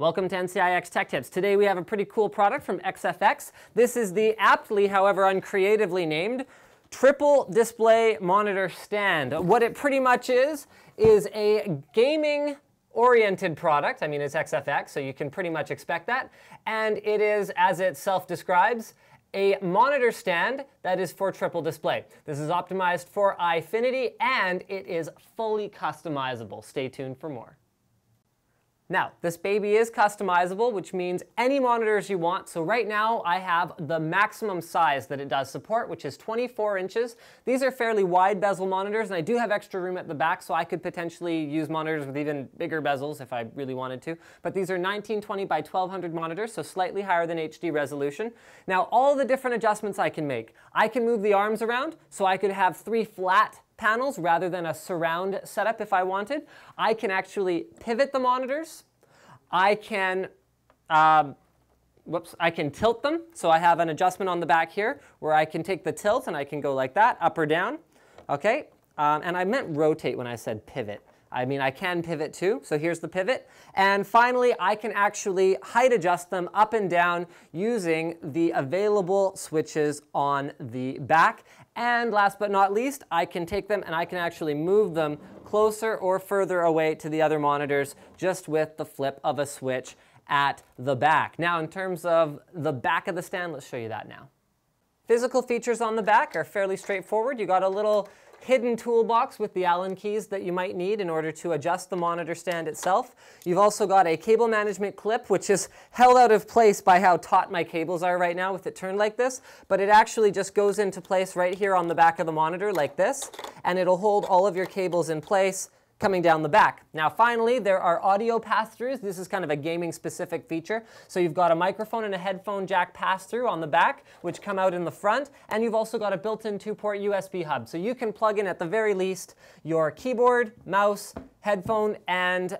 Welcome to NCIX Tech Tips. Today we have a pretty cool product from XFX. This is the aptly, however uncreatively named, triple display monitor stand. What it pretty much is a gaming oriented product. I mean, it's XFX, so you can pretty much expect that. And it is, as it self-describes, a monitor stand that is for triple display. This is optimized for Eyefinity, and it is fully customizable. Stay tuned for more. Now, this baby is customizable, which means any monitors you want. So right now, I have the maximum size that it does support, which is 24 inches. These are fairly wide bezel monitors, and I do have extra room at the back, so I could potentially use monitors with even bigger bezels if I really wanted to. But these are 1920 by 1200 monitors, so slightly higher than HD resolution. Now, all the different adjustments I can make. I can move the arms around, so I could have 3 flat panels rather than a surround setup if I wanted. I can actually pivot the monitors. I can tilt them. So I have an adjustment on the back here where I can take the tilt and I can go like that, up or down. Okay, and I meant rotate when I said pivot. I mean, I can pivot too, so here's the pivot. And finally, I can actually height adjust them up and down using the available switches on the back. And last but not least, I can take them and I can actually move them closer or further away to the other monitors just with the flip of a switch at the back. Now, in terms of the back of the stand, let's show you that now. Physical features on the back are fairly straightforward. You got a little hidden toolbox with the Allen keys that you might need in order to adjust the monitor stand itself. You've also got a cable management clip, which is held out of place by how taut my cables are right now with it turned like this, but it actually just goes into place right here on the back of the monitor like this, and it'll hold all of your cables in place coming down the back. Now finally, there are audio pass-throughs. This is kind of a gaming specific feature. So you've got a microphone and a headphone jack pass-through on the back, which come out in the front, and you've also got a built-in 2-port USB hub. So you can plug in at the very least your keyboard, mouse, headphone, and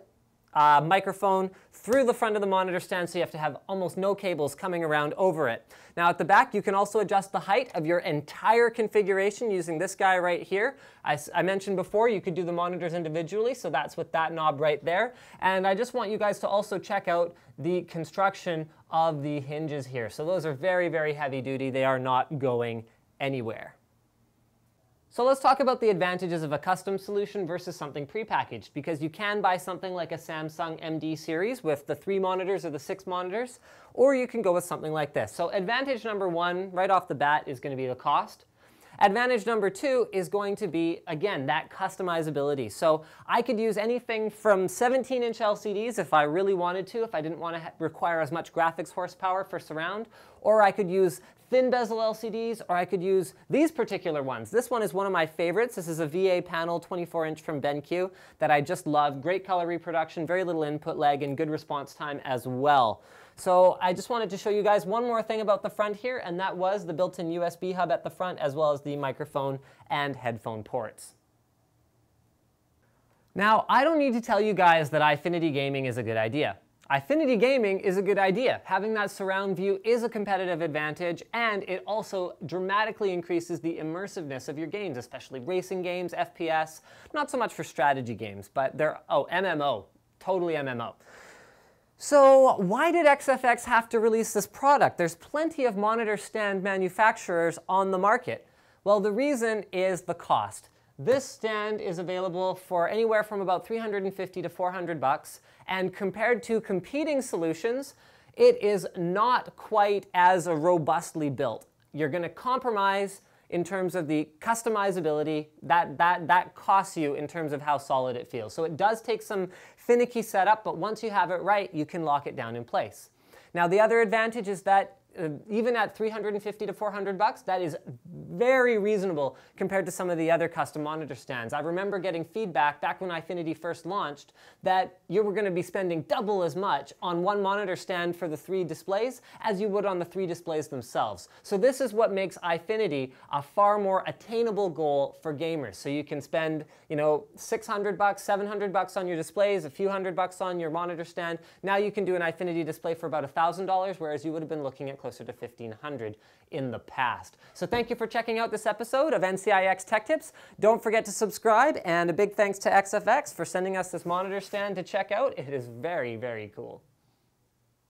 microphone through the front of the monitor stand, so you have to have almost no cables coming around over it. Now at the back, you can also adjust the height of your entire configuration using this guy right here. I mentioned before, you could do the monitors individually, so that's with that knob right there. And I just want you guys to also check out the construction of the hinges here. So those are very, very heavy duty. They are not going anywhere. So let's talk about the advantages of a custom solution versus something prepackaged, because you can buy something like a Samsung MD series with the 3 monitors or the 6 monitors, or you can go with something like this. So advantage number 1 right off the bat is going to be the cost. Advantage number 2 is going to be, again, that customizability. So I could use anything from 17-inch LCDs if I really wanted to, if I didn't want to require as much graphics horsepower for surround, or I could use thin bezel LCDs, or I could use these particular ones. This one is one of my favorites. This is a VA panel 24-inch from BenQ that I just love. Great color reproduction, very little input lag, and good response time as well. So I just wanted to show you guys one more thing about the front here, and that was the built-in USB hub at the front, as well as the microphone and headphone ports. Now, I don't need to tell you guys that Eyefinity gaming is a good idea. Eyefinity gaming is a good idea. Having that surround view is a competitive advantage, and it also dramatically increases the immersiveness of your games, especially racing games, FPS, not so much for strategy games, but MMO, totally MMO. So why did XFX have to release this product? There's plenty of monitor stand manufacturers on the market. Well, the reason is the cost. This stand is available for anywhere from about $350 to $400, and compared to competing solutions, it is not quite as robustly built. You're going to compromise in terms of the customizability. That costs you in terms of how solid it feels. So it does take some finicky setup, but once you have it right, you can lock it down in place. Now, the other advantage is that even at $350 to $400, that is very reasonable compared to some of the other custom monitor stands. I remember getting feedback back when Eyefinity first launched that you were going to be spending double as much on one monitor stand for the 3 displays as you would on the 3 displays themselves. So this is what makes Eyefinity a far more attainable goal for gamers. So you can spend, $600, $700 on your displays, a few $100 on your monitor stand. Now you can do an Eyefinity display for about $1,000, whereas you would have been looking at closer to $1,500 in the past. So thank you for checking out this episode of NCIX Tech Tips. Don't forget to subscribe, and a big thanks to XFX for sending us this monitor stand to check out. It is very, very cool.